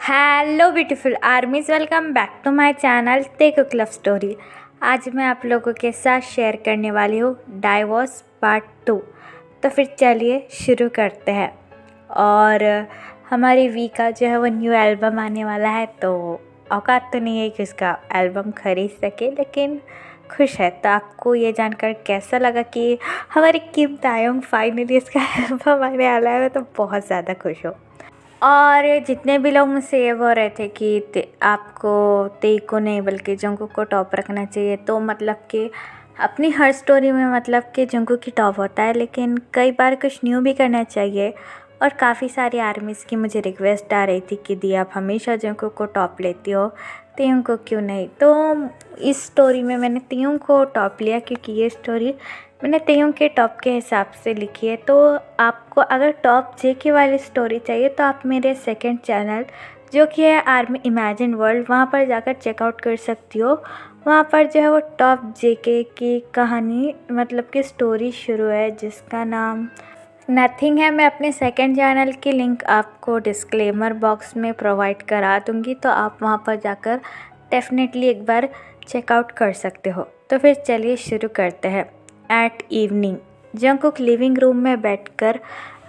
Hello beautiful armies, welcome back to my channel Taekook love story. आज मैं आप लोगों के साथ शेयर करने वाली हूँ डाइवोर्स पार्ट 2। तो फिर चलिए शुरू करते हैं। और हमारी वी का जो है वो न्यू एल्बम आने वाला है, तो औकात तो नहीं है कि उसका एल्बम खरीद सके, लेकिन खुश है। तो आपको ये जानकर कैसा लगा कि हमारी किम तायोंग फाइनली इसका एल्बम आने वाला है? मैं तो बहुत ज़्यादा खुश हूँ। और जितने भी लोग मुझसे ये बोल रहे थे कि आपको को नहीं बल्कि जंगकुक को टॉप रखना चाहिए, तो मतलब कि अपनी हर स्टोरी में मतलब कि जंगकुक की टॉप होता है, लेकिन कई बार कुछ न्यू भी करना चाहिए। और काफ़ी सारी आर्मीज़ की मुझे रिक्वेस्ट आ रही थी कि दी आप हमेशा जंगकुक को टॉप लेती हो, तियोंग को क्यों नहीं। तो इस स्टोरी में मैंने तियोंग को टॉप लिया, क्योंकि ये स्टोरी मैंने तियोंग के टॉप के हिसाब से लिखी है। तो आपको अगर टॉप जेके वाली स्टोरी चाहिए तो आप मेरे सेकंड चैनल जो कि है आर्मी इमेजिन वर्ल्ड, वहाँ पर जाकर चेकआउट कर सकती हो। वहाँ पर जो है वो टॉप जेके की कहानी मतलब कि स्टोरी शुरू है, जिसका नाम नथिंग है। मैं अपने सेकंड चैनल की लिंक आपको डिस्क्लेमर बॉक्स में प्रोवाइड करा दूँगी, तो आप वहाँ पर जाकर डेफिनेटली एक बार चेकआउट कर सकते हो। तो फिर चलिए शुरू करते हैं। At evening, Jungkook living room में बैठकर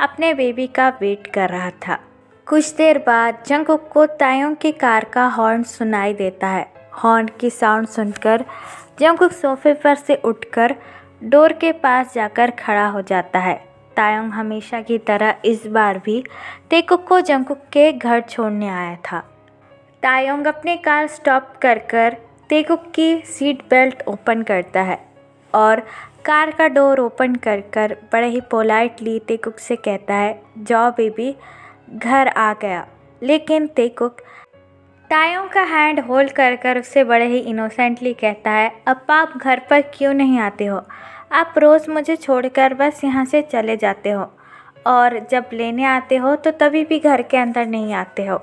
अपने बेबी का वेट कर रहा था। कुछ देर बाद जंगकुक को तायोंग की कार का हॉर्न सुनाई देता है। हॉर्न की साउंड सुनकर जंगकुक सोफे पर से उठकर डोर के पास जाकर खड़ा हो जाता है। तायोंग हमेशा की तरह इस बार भी तेकुक को जंगकुक के घर छोड़ने आया था। तायोंग अपनी कार स्टॉप कर तेकुक की सीट बेल्ट ओपन करता है और कार का डोर ओपन कर बड़े ही पोलाइटली तेकुक से कहता है, जाओ बेबी, घर आ गया। लेकिन तेकुक तायोंग का हैंड होल्ड कर उससे बड़े ही इनोसेंटली कहता है, अप्पा आप घर पर क्यों नहीं आते हो? आप रोज़ मुझे छोड़कर बस यहाँ से चले जाते हो, और जब लेने आते हो तो तभी भी घर के अंदर नहीं आते हो।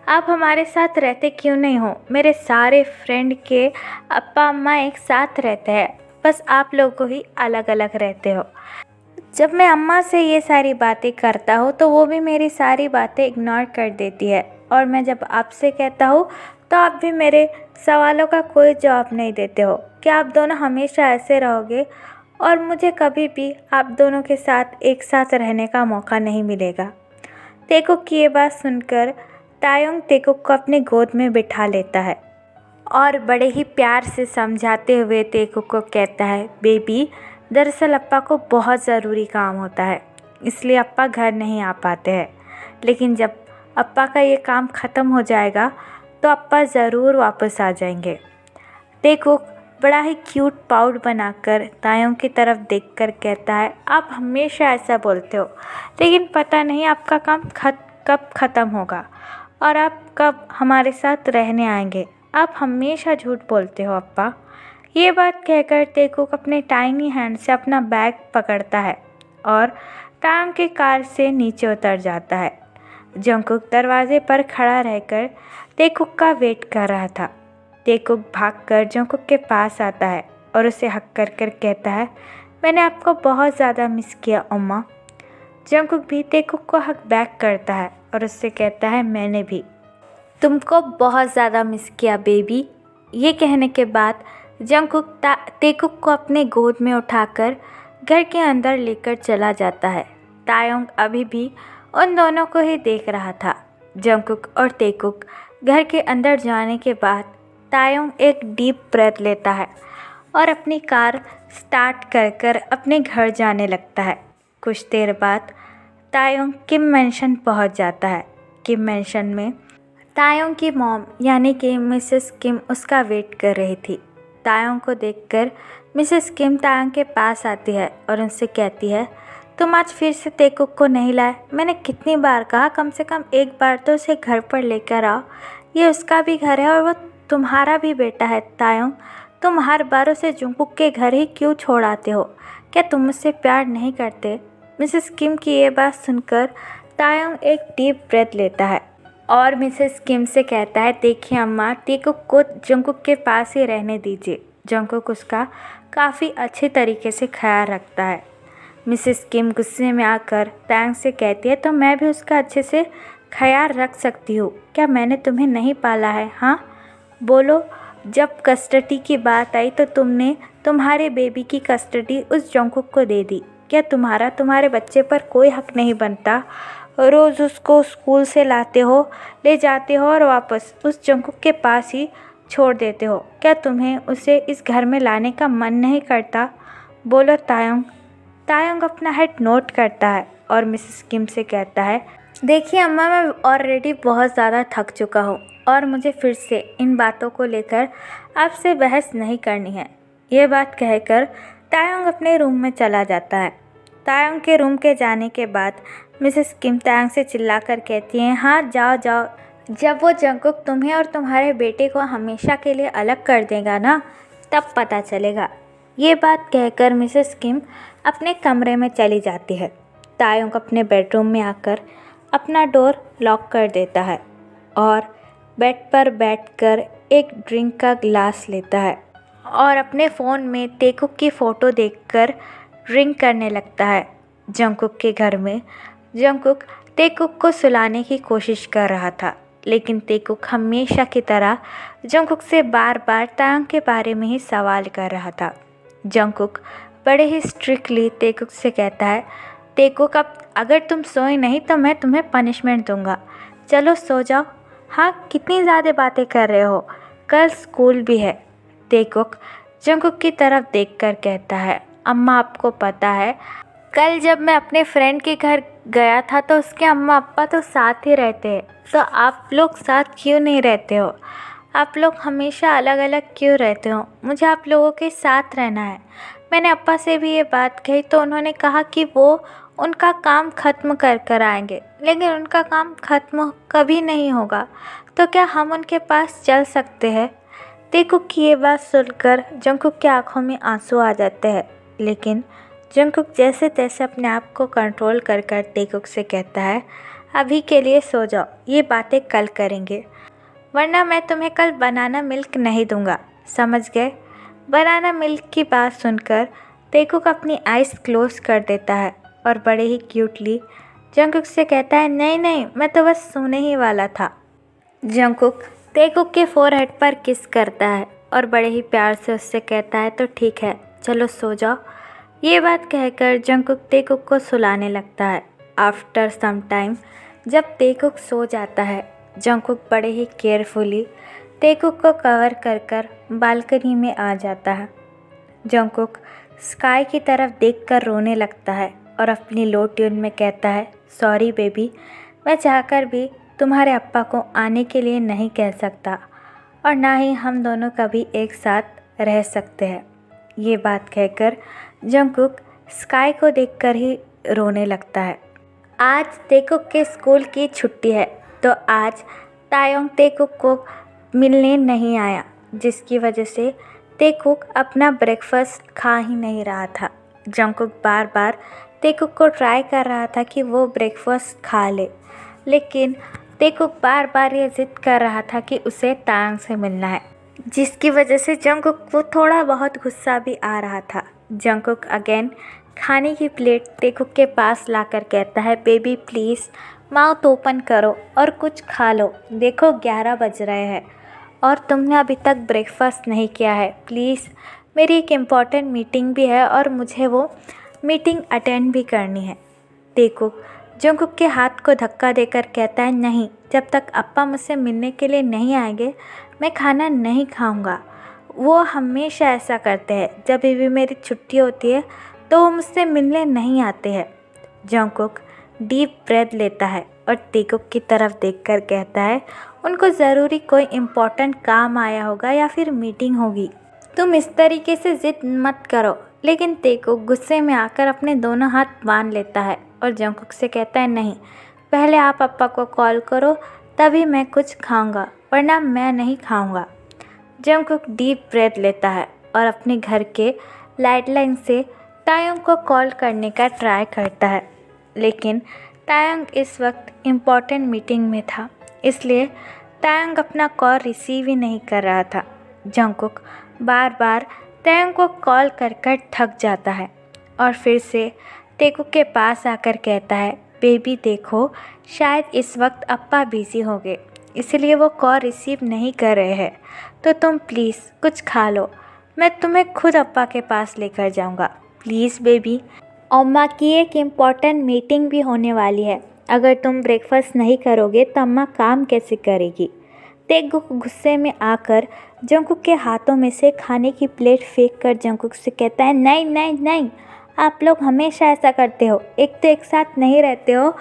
आप हमारे साथ रहते क्यों नहीं हो? मेरे सारे फ्रेंड के अप्पा अम्मा एक साथ रहते हैं, बस आप लोग ही अलग अलग रहते हो। जब मैं अम्मा से ये सारी बातें करता हूँ तो वो भी मेरी सारी बातें इग्नोर कर देती है, और मैं जब आपसे कहता हूँ तो आप भी मेरे सवालों का कोई जवाब नहीं देते हो। क्या आप दोनों हमेशा ऐसे रहोगे और मुझे कभी भी आप दोनों के साथ एक साथ रहने का मौका नहीं मिलेगा? तेकुक की ये बात सुनकर तायोंग तेकुक को अपनी गोद में बिठा लेता है और बड़े ही प्यार से समझाते हुए तेकुक को कहता है, बेबी, दरअसल अप्पा को बहुत ज़रूरी काम होता है, इसलिए अप्पा घर नहीं आ पाते हैं। लेकिन जब अप्पा का ये काम ख़त्म हो जाएगा तो अप्पा ज़रूर वापस आ जाएंगे। तेकुक बड़ा ही क्यूट पाउट बनाकर तायोंग की तरफ देखकर कहता है, आप हमेशा ऐसा बोलते हो, लेकिन पता नहीं आपका काम कब ख़त्म होगा और आप कब हमारे साथ रहने आएंगे। आप हमेशा झूठ बोलते हो अप्पा। ये बात कहकर तेकुक अपने टाइनी हैंड से अपना बैग पकड़ता है और तायोंग की कार से नीचे उतर जाता है। जंगकुक दरवाजे पर खड़ा रहकर तेकुक का वेट कर रहा था। तेकुक भागकर जंगकुक के पास आता है और उसे हक कर कहता है, मैंने आपको बहुत ज़्यादा मिस किया अम्मा। जंगकुक भी तेकुक को हक बैक करता है और उससे कहता है, मैंने भी तुमको बहुत ज़्यादा मिस किया बेबी। ये कहने के बाद जंगकुक तेकुक को अपने गोद में उठाकर घर के अंदर लेकर चला जाता है। तायोंग अभी भी उन दोनों को ही देख रहा था। जंगकुक और तेकुक घर के अंदर जाने के बाद तायोंग एक डीप ब्रेथ लेता है और अपनी कार स्टार्ट कर अपने घर जाने लगता है। कुछ देर बाद तायोंग किम मैंशन पहुंच जाता है। किम मैंशन में तायोंग की मॉम यानी कि मिसेस किम उसका वेट कर रही थी। तायोंग को देखकर मिसेस किम तायोंग के पास आती है और उनसे कहती है, तुम आज फिर से तेकुक को नहीं लाए? मैंने कितनी बार कहा कम से कम एक बार तो उसे घर पर लेकर आओ। ये उसका भी घर है और वो तुम्हारा भी बेटा है। तायोंग, तुम हर बार उसे जंगकुक के घर ही क्यों छोड़ आते हो? क्या तुम मुझसे प्यार नहीं करते? मिसेस किम की ये बात सुनकर तायोंग एक डीप ब्रेथ लेता है और मिसेस किम से कहता है, देखिए अम्मा, तेकुक को जंगकुक के पास ही रहने दीजिए। जंगकुक उसका काफ़ी अच्छे तरीके से ख्याल रखता है। मिसेस किम गुस्से में आकर तायोंग से कहती है, तो मैं भी उसका अच्छे से ख्याल रख सकती हो? क्या मैंने तुम्हें नहीं पाला है? हाँ बोलो। जब कस्टडी की बात आई तो तुमने तुम्हारे बेबी की कस्टडी उस जंकुक को दे दी। क्या तुम्हारे बच्चे पर कोई हक नहीं बनता? रोज़ उसको स्कूल से लाते हो, ले जाते हो और वापस उस जंकुक के पास ही छोड़ देते हो। क्या तुम्हें उसे इस घर में लाने का मन नहीं करता? बोलो तायंग। तायंग अपना हेड नोट करता है और मिसेस किम से कहता है, देखिए अम्मा, मैं ऑलरेडी बहुत ज़्यादा थक चुका हूँ और मुझे फिर से इन बातों को लेकर आपसे बहस नहीं करनी है। ये बात कहकर तायंग अपने रूम में चला जाता है। तायंग के रूम के जाने के बाद मिसेस किम तायंग से चिल्लाकर कहती हैं, हाँ जाओ जाओ, जब वो जंकुक तुम्हें और तुम्हारे बेटे को हमेशा के लिए अलग कर देगा ना, तब पता चलेगा। ये बात कहकर मिसेस किम अपने कमरे में चली जाती है। तायंग अपने बेडरूम में आकर अपना डोर लॉक कर देता है और बेड पर बैठकर एक ड्रिंक का ग्लास लेता है और अपने फ़ोन में तेकुक की फ़ोटो देखकर ड्रिंक करने लगता है। जंकुक के घर में जंकुक तेकुक को सुलाने की कोशिश कर रहा था, लेकिन तेकुक हमेशा की तरह जंकुक से बार बार तायंग के बारे में ही सवाल कर रहा था। जंकुक बड़े ही स्ट्रिक्टली तेकुक से कहता है, तेकुक अब अगर तुम सोए नहीं तो मैं तुम्हें पनिशमेंट दूंगा। चलो सो जाओ। हाँ, कितनी ज़्यादा बातें कर रहे हो, कल स्कूल भी है। तेकुक जंकुक की तरफ देखकर कहता है, अम्मा आपको पता है, कल जब मैं अपने फ्रेंड के घर गया था तो उसके अम्मा अप्पा तो साथ ही रहते हैं, तो आप लोग साथ क्यों नहीं रहते हो? आप लोग हमेशा अलग अलग क्यों रहते हो? मुझे आप लोगों के साथ रहना है। मैंने अप्पा से भी ये बात कही तो उन्होंने कहा कि वो उनका काम ख़त्म कर कर आएंगे, लेकिन उनका काम ख़त्म कभी नहीं होगा, तो क्या हम उनके पास चल सकते हैं? तेकुक की ये बात सुनकर जंकुक की आंखों में आंसू आ जाते हैं, लेकिन जंकुक जैसे तैसे अपने आप को कंट्रोल कर कर तेकुक से कहता है, अभी के लिए सो जाओ, ये बातें कल करेंगे, वरना मैं तुम्हें कल बनाना मिल्क नहीं दूंगा, समझ गए? बनाना मिल्क की बात सुनकर तेकुक अपनी आइज़ क्लोज कर देता है और बड़े ही क्यूटली जंकुक से कहता है, नहीं नहीं, मैं तो बस सोने ही वाला था। जंकुक तेकुक के फोरहेड पर किस करता है और बड़े ही प्यार से उससे कहता है, तो ठीक है, चलो सो जाओ। ये बात कहकर जंकुक तेकुक को सुलाने लगता है। आफ्टर सम टाइम जब तेकुक सो जाता है, जंकुक बड़े ही केयरफुली तेकुक को कवर कर कर बालकनी में आ जाता है। जंकुक स्काई की तरफ देखकर रोने लगता है और अपनी लो ट्यून में कहता है, सॉरी बेबी, मैं चाहकर भी तुम्हारे अप्पा को आने के लिए नहीं कह सकता और ना ही हम दोनों कभी एक साथ रह सकते हैं। ये बात कहकर जंकुक स्काई को देखकर ही रोने लगता है। आज तेकुक के स्कूल की छुट्टी है, तो आज तायंग तेकुक को मिलने नहीं आया, जिसकी वजह से तेकुक अपना ब्रेकफास्ट खा ही नहीं रहा था। जंकुक बार बार तेकुक को ट्राई कर रहा था कि वो ब्रेकफास्ट खा ले, लेकिन तेकुक बार बार ये ज़िद कर रहा था कि उसे तायंग से मिलना है, जिसकी वजह से जंकुक को थोड़ा बहुत गुस्सा भी आ रहा था। जंकुक अगेन खाने की प्लेट तेकुक के पास लाकर कहता है, बेबी प्लीज़ माउथ ओपन करो और कुछ खा लो, देखो 11 बज रहे हैं और तुमने अभी तक ब्रेकफास्ट नहीं किया है। प्लीज़, मेरी एक इम्पॉर्टेंट मीटिंग भी है और मुझे वो मीटिंग अटेंड भी करनी है। तेकुक जंकुक के हाथ को धक्का देकर कहता है, नहीं, जब तक अप्पा मुझसे मिलने के लिए नहीं आएंगे मैं खाना नहीं खाऊंगा। वो हमेशा ऐसा करते हैं, जब भी मेरी छुट्टी होती है तो वो मुझसे मिलने नहीं आते हैं। जंकुक डीप ब्रेथ लेता है और तेकुक की तरफ देखकर कहता है, उनको ज़रूरी कोई इम्पोर्टेंट काम आया होगा या फिर मीटिंग होगी, तुम इस तरीके से ज़िद मत करो। लेकिन तेकुक गुस्से में आकर अपने दोनों हाथ बांध लेता है और जंकुक से कहता है, नहीं, पहले आप अप्पा को कॉल करो, तभी मैं कुछ खाऊंगा, वरना मैं नहीं खाऊंगा। जंकुक डीप ब्रेथ लेता है और अपने घर के लैंडलाइन से तायंग को कॉल करने का ट्राई करता है, लेकिन तायंग इस वक्त इम्पॉर्टेंट मीटिंग में था, इसलिए तायंग अपना कॉल रिसीव ही नहीं कर रहा था। जंकुक बार बार तायंग को कॉल कर कर थक जाता है और फिर से तेकुक के पास आकर कहता है, बेबी देखो, शायद इस वक्त अप्पा बिज़ी होंगे, इसलिए वो कॉल रिसीव नहीं कर रहे हैं, तो तुम प्लीज़ कुछ खा लो, मैं तुम्हें खुद अप्पा के पास लेकर जाऊंगा, प्लीज़ बेबी। अम्मा की एक इम्पॉर्टेंट मीटिंग भी होने वाली है, अगर तुम ब्रेकफास्ट नहीं करोगे तो अम्मा काम कैसे करेगी। तेगुक गुस्से में आकर जंकुक के हाथों में से खाने की प्लेट फेंक कर जंकुक से कहता है, नहीं नहीं नहीं, आप लोग हमेशा ऐसा करते हो, एक तो एक साथ नहीं रहते हो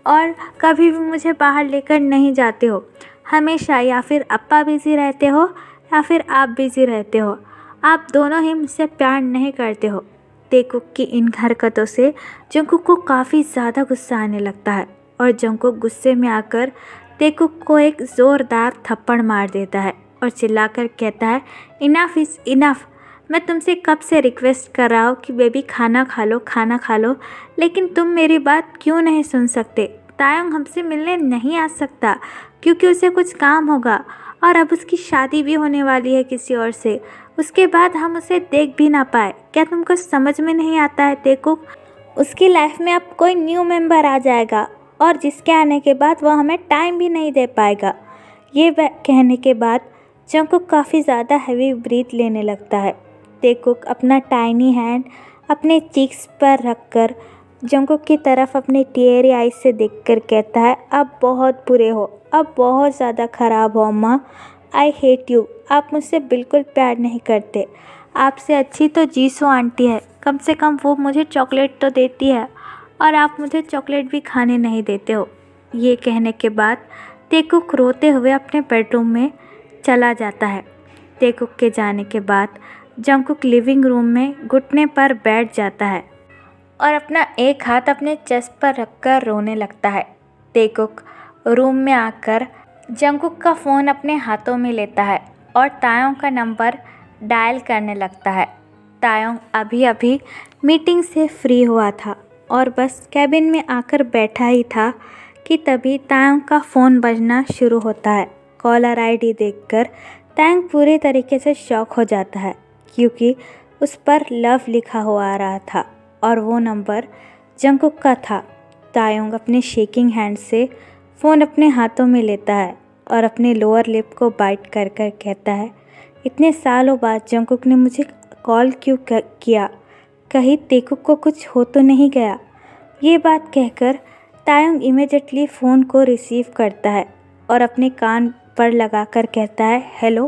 और कभी भी मुझे बाहर लेकर नहीं जाते हो, हमेशा या फिर अप्पा बिज़ी रहते हो या फिर आप बिज़ी रहते हो, आप दोनों ही मुझसे प्यार नहीं करते हो। तेगुक की इन हरकतों से जंकुक को काफ़ी ज़्यादा गुस्सा आने लगता है और जंकुक गुस्से में आकर तेगुक को एक ज़ोरदार थप्पड़ मार देता है और चिल्लाकर कहता है, इनफ इज़ इनफ, मैं तुमसे कब से रिक्वेस्ट कर रहा हूँ कि बेबी खाना खा लो, लेकिन तुम मेरी बात क्यों नहीं सुन सकते। तायंग हमसे मिलने नहीं आ सकता क्योंकि उसे कुछ काम होगा और अब उसकी शादी भी होने वाली है किसी और से, उसके बाद हम उसे देख भी ना पाए। क्या तुमको समझ में नहीं आता है तेगुक? उसकी लाइफ में अब कोई न्यू मेंबर आ जाएगा और जिसके आने के बाद वह हमें टाइम भी नहीं दे पाएगा। ये कहने के बाद जंकुक काफ़ी ज़्यादा हैवी ब्रीथ लेने लगता है। तेगुक अपना टाइनी हैंड अपने चीक्स पर रखकर जंकुक की तरफ अपनी टीयरी आइज से देखकर कहता है, अब बहुत बुरे हो, अब बहुत ज़्यादा ख़राब हो अम्मा, आई हेट यू, आप मुझसे बिल्कुल प्यार नहीं करते, आपसे अच्छी तो जीसो आंटी है, कम से कम वो मुझे चॉकलेट तो देती है और आप मुझे चॉकलेट भी खाने नहीं देते हो। ये कहने के बाद तेगुक रोते हुए अपने बेडरूम में चला जाता है। तेगुक के जाने के बाद जंकुक लिविंग रूम में घुटने पर बैठ जाता है और अपना एक हाथ अपने चेस्ट पर रखकर रोने लगता है। तेगुक रूम में आकर जंकुक का फ़ोन अपने हाथों में लेता है और तायोंग का नंबर डायल करने लगता है। तायोंग अभी अभी मीटिंग से फ्री हुआ था और बस कैबिन में आकर बैठा ही था कि तभी तायोंग का फ़ोन बजना शुरू होता है। कॉलर आईडी देखकर तायोंग पूरी तरीके से शॉक हो जाता है क्योंकि उस पर लव लिखा हुआ आ रहा था और वो नंबर जंकुक का था। तायोंग अपने शेकिंग हैंड से फ़ोन अपने हाथों में लेता है और अपने लोअर लिप को बाइट कर कर कहता है, इतने सालों बाद जंकुक ने मुझे कॉल क्यों किया, कहीं तेगुक को कुछ हो तो नहीं गया। ये बात कहकर तायोंग इमीडिएटली फ़ोन को रिसीव करता है और अपने कान पर लगाकर कहता है, हेलो।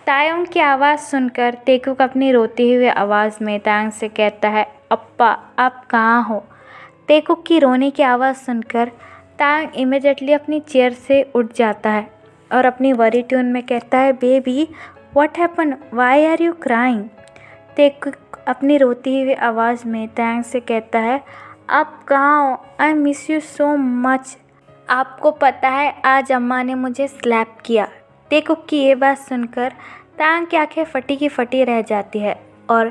तायोंग की आवाज़ सुनकर तेगुक अपनी रोती हुई आवाज़ में तायोंग से कहता है, अप्पा आप कहाँ हो। तेगुक की रोने की आवाज़ सुनकर तायोंग इमीडिएटली अपनी चेयर से उठ जाता है और अपनी वरी ट्यून में कहता है, baby what happen, why are you crying. Taekook अपनी रोती हुई आवाज़ में तायोंग से कहता है, आप कहाँ हो, I miss you so much. आपको पता है आज अम्मा ने मुझे स्लैप किया। तेगुक की ये बात सुनकर तायोंग की आंखें फटी की फटी रह जाती है और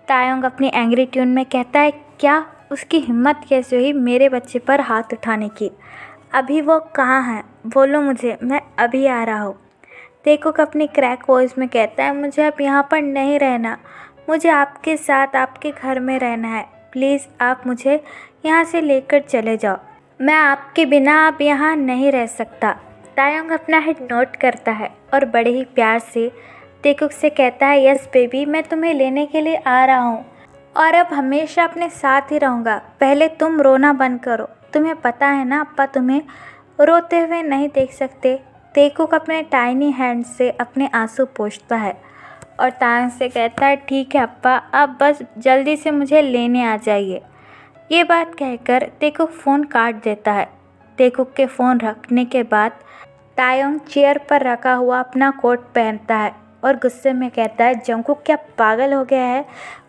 तायोंग अपनी एंग्री ट्यून में कहता है, क्या उसकी हिम्मत कैसे हुई मेरे बच्चे पर हाथ उठाने की, अभी वो कहाँ है, बोलो मुझे, मैं अभी आ रहा हूँ। तेगुक अपनी क्रैक वॉइस में कहता है, मुझे अब यहाँ पर नहीं रहना, मुझे आपके साथ आपके घर में रहना है, प्लीज़ आप मुझे यहाँ से लेकर चले जाओ, मैं आपके बिना अब यहाँ नहीं रह सकता। तायोंग अपना हेड नोट करता है और बड़े ही प्यार से तेगुक से कहता है, यस बेबी, मैं तुम्हें लेने के लिए आ रहा हूँ और अब हमेशा अपने साथ ही रहूँगा। पहले तुम रोना बंद करो, तुम्हें पता है ना अप्पा तुम्हें रोते हुए नहीं देख सकते। तेगुक अपने टाइनी हैंड से अपने आंसू पोंछता है और तायोंग से कहता है, ठीक है अप्पा, आप बस जल्दी से मुझे लेने आ जाइए। ये बात कहकर तेगुक फ़ोन काट देता है। तेगुक के फ़ोन रखने के बाद तायोंग चेयर पर रखा हुआ अपना कोट पहनता है और गुस्से में कहता है, जंकुक क्या पागल हो गया है,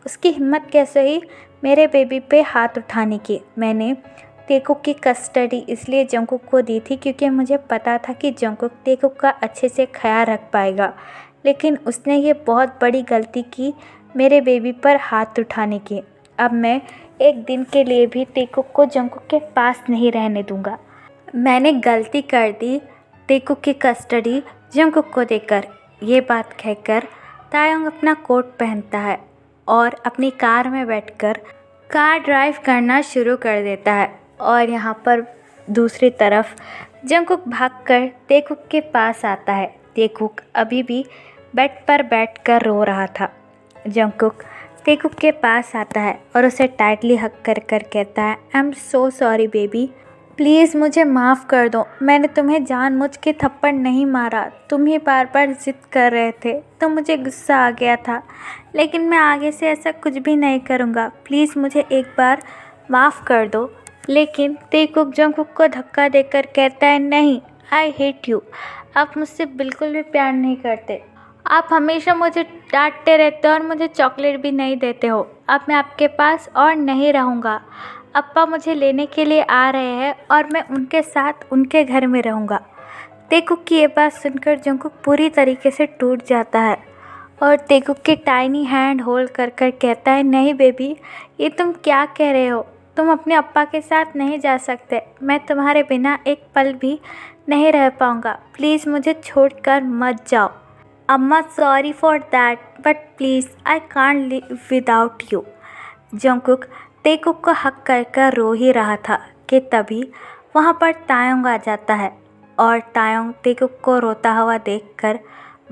उसकी हिम्मत कैसे हुई मेरे बेबी पे हाथ उठाने की। मैंने तेगुक की कस्टडी इसलिए जंकुक को दी थी क्योंकि मुझे पता था कि जंकुक तेगुक का अच्छे से ख्याल रख पाएगा, लेकिन उसने ये बहुत बड़ी गलती की मेरे बेबी पर हाथ उठाने की। अब मैं एक दिन के लिए भी तेगुक को जंकुक के पास नहीं रहने दूंगा। मैंने गलती कर दी तेगुक की कस्टडी जंकुक को देकर। ये बात कहकर तायोंग अपना कोट पहनता है और अपनी कार में बैठकर कार ड्राइव करना शुरू कर देता है और यहाँ पर दूसरी तरफ जंगकुक भागकर तेकुक के पास आता है। तेकुक अभी भी बेड पर बैठकर रो रहा था। जंगकुक तेकुक के पास आता है और उसे टाइटली हग कर कहता है, I am so sorry baby, please मुझे माफ़ कर दो। मैंने तुम्हें जानबूझ के थप्पड़ नहीं मारा, तुम ही बार बार ज़िद कर रहे थे तो मुझे गुस्सा आ गया था, लेकिन मैं आगे से ऐसा कुछ भी नहीं करूँगा। प्लीज़ मुझे एक बार माफ़ कर दो। लेकिन तेकुक जंगकुक को धक्का देकर कहता है, नहीं, आई हेट यू। आप मुझसे बिल्कुल भी प्यार नहीं करते। आप हमेशा मुझे डांटते रहते हो और मुझे चॉकलेट भी नहीं देते हो। अब मैं आपके पास और नहीं रहूँगा। अप्पा मुझे लेने के लिए आ रहे हैं और मैं उनके साथ उनके घर में रहूँगा। तेकुक की ये बात सुनकर जंगकुक पूरी तरीके से टूट जाता है और तेकुक के टाइनी हैंड होल्ड कर कहता है, नहीं बेबी, ये तुम क्या कह रहे हो? तुम अपने अप्पा के साथ नहीं जा सकते। मैं तुम्हारे बिना एक पल भी नहीं रह पाऊँगा। प्लीज़ मुझे छोड़कर मत जाओ। अम्मा, sorry for that, but please I can't live without you. Jungkook Taekook को हक कर रो ही रहा था कि तभी वहाँ पर तायोंग आ जाता है और तायोंग तेकुक को रोता हुआ देखकर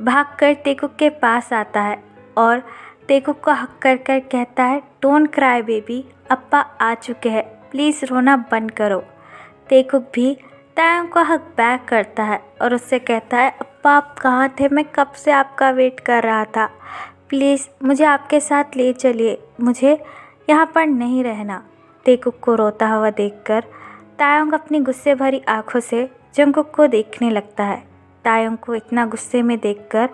भागकर तेकुक के पास आता है और तेकुक को हक कर कहता है, डोंट क्राई बेबी, अप्पा आ चुके हैं, प्लीज़ रोना बंद करो। तेकुक भी तायोंग को हक बैक करता है और उससे कहता है, अप्पा आप कहाँ थे? मैं कब से आपका वेट कर रहा था। प्लीज़ मुझे आपके साथ ले चलिए, मुझे यहाँ पर नहीं रहना। तेकुक को रोता हुआ देखकर तायोंग अपनी गुस्से भरी आंखों से जंगकुक को देखने लगता है। तायोंग को इतना गुस्से में देखकर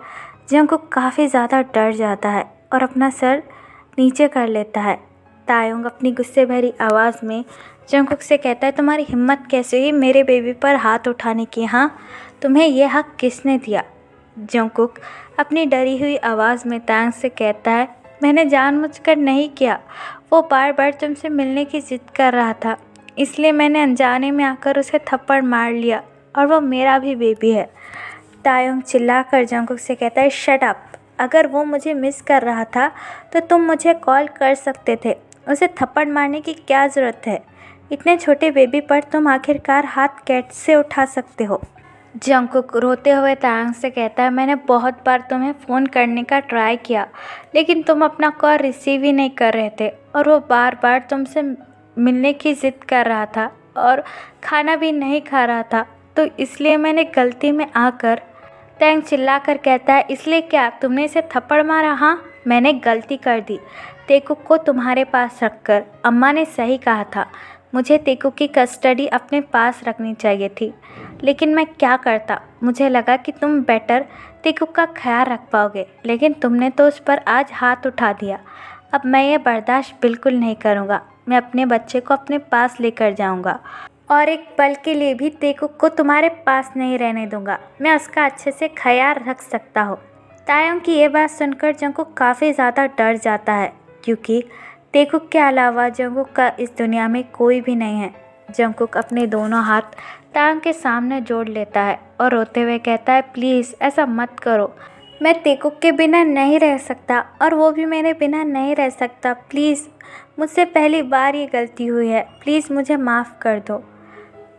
जंगकुक काफ़ी ज़्यादा डर जाता है और अपना सर नीचे कर लेता है। तायोंग अपनी गुस्से भरी आवाज़ में जंगकुक से कहता है, तुम्हारी हिम्मत कैसे हुई मेरे बेबी पर हाथ उठाने की? हाँ, तुम्हें यह हक किसने दिया? जंगकुक अपनी डरी हुई आवाज़ में तायोंग से कहता है, मैंने जानबूझकर नहीं किया। वो बार बार तुमसे मिलने की ज़िद कर रहा था, इसलिए मैंने अनजाने में आकर उसे थप्पड़ मार लिया और वो मेरा भी बेबी है। तायोंग चिल्लाकर जंगकुक से कहता है, शट अप। अगर वो मुझे मिस कर रहा था तो तुम मुझे कॉल कर सकते थे। उसे थप्पड़ मारने की क्या ज़रूरत है? इतने छोटे बेबी पर तुम आखिरकार हाथ कैसे उठा सकते हो? जंगकुक रोते हुए तायोंग से कहता है, मैंने बहुत बार तुम्हें फ़ोन करने का ट्राई किया, लेकिन तुम अपना कॉल रिसीव ही नहीं कर रहे थे और वो बार बार तुमसे मिलने की ज़िद कर रहा था और खाना भी नहीं खा रहा था, तो इसलिए मैंने गलती में आकर। तायोंग चिल्लाकर कहता है, इसलिए क्या तुमने इसे थप्पड़ मारा? हाँ, मैंने गलती कर दी तेकुक को तुम्हारे पास रखकर। अम्मा ने सही कहा था, मुझे तेकुक की कस्टडी अपने पास रखनी चाहिए थी, लेकिन मैं क्या करता? मुझे लगा कि तुम बेटर तेकुक का ख्याल रख पाओगे, लेकिन तुमने तो उस पर आज हाथ उठा दिया। अब मैं ये बर्दाश्त बिल्कुल नहीं करूँगा। मैं अपने बच्चे को अपने पास लेकर जाऊँगा और एक पल के लिए भी तेकुक को तुम्हारे पास नहीं रहने दूँगा। मैं उसका अच्छे से ख्याल रख सकता हूँ। तायोंग की ये बात सुनकर जंगकुक काफ़ी ज़्यादा डर जाता है, क्योंकि तेकुक के अलावा जंगकुक का इस दुनिया में कोई भी नहीं है। जंगकुक अपने दोनों हाथ तायोंग के सामने जोड़ लेता है और रोते हुए कहता है, प्लीज़ ऐसा मत करो। मैं तेकुक के बिना नहीं रह सकता और वो भी मेरे बिना नहीं रह सकता। प्लीज़, मुझसे पहली बार ये गलती हुई है, प्लीज़ मुझे माफ़ कर दो।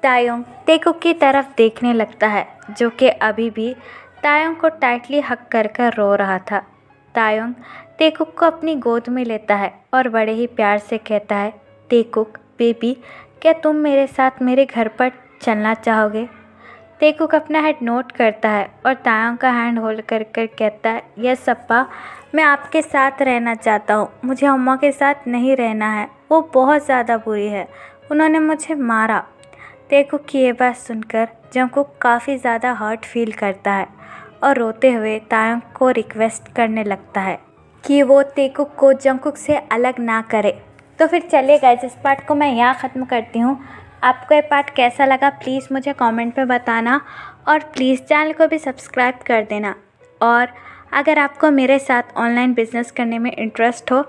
तायोंग तेकुक की तरफ देखने लगता है, जो कि अभी भी तायोंग को टाइटली हक कर रो रहा था। तायोंग तेकुक को अपनी गोद में लेता है और बड़े ही प्यार से कहता है, तेकुक बेबी, क्या तुम मेरे साथ मेरे घर पर चलना चाहोगे? तेकुक अपना हेड नोट करता है और तायोंग का हैंड होल्ड कर कहता है, यस अप्पा, मैं आपके साथ रहना चाहता हूँ। मुझे अम्मा के साथ नहीं रहना है, वो बहुत ज़्यादा बुरी है, उन्होंने मुझे मारा। तेकुक की ये बात सुनकर जंगकुक काफ़ी ज़्यादा हर्ट फील करता है और रोते हुए तायोंग को रिक्वेस्ट करने लगता है कि वो तेकुक को जंगकुक से अलग ना करे। तो फिर चलिए गाइस, इस पार्ट को मैं यहाँ ख़त्म करती हूँ। आपको ये पार्ट कैसा लगा प्लीज़ मुझे कमेंट में बताना और प्लीज़ चैनल को भी सब्सक्राइब कर देना। और अगर आपको मेरे साथ ऑनलाइन बिजनेस करने में इंटरेस्ट हो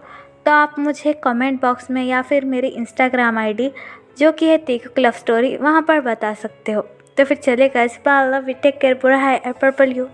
तो आप मुझे कमेंट बॉक्स में या फिर मेरी इंस्टाग्राम आईडी जो कि है तेकुक लव स्टोरी, वहाँ पर बता सकते हो। तो फिर चलिए guys, bye, love you, take care, बुरा है पर्पल यू।